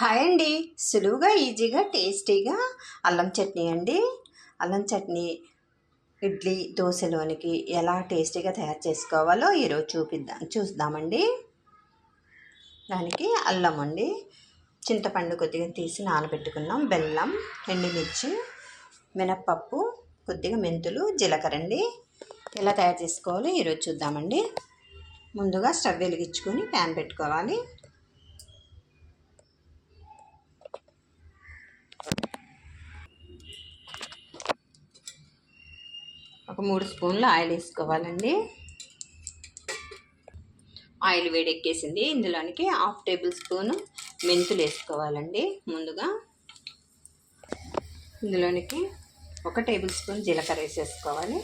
Hi అండి. సులువుగా ఈజీగా టేస్టీగా అల్లం చట్నీ అండి. అల్లం చట్నీ ఇడ్లీ దోశలోనికి ఎలా టేస్టీగా తయారు చేసుకోవాలో ఈరోజు చూద్దామండి. దానికి అల్లం అండి, చింతపండు కొద్దిగా తీసి నానబెట్టుకున్నాం, బెల్లం, ఎండుమిర్చి, మినప్పప్పు, కొద్దిగా మెంతులు, జీలకర్ర అండి. ఎలా తయారు చేసుకోవాలో ఈరోజు చూద్దామండి. ముందుగా స్టవ్ వెలిగించుకొని ప్యాన్ పెట్టుకోవాలి. ఒక 3 స్పూన్లు ఆయిల్ వేసుకోవాలండి. ఆయిల్ వేడెక్కేసింది. ఇందులోనికి 1/2 టేబుల్ స్పూను మెంతులు వేసుకోవాలండి. ముందుగా ఇందులోనికి 1 టేబుల్ స్పూన్ జీలకర్ర వేసేసుకోవాలి.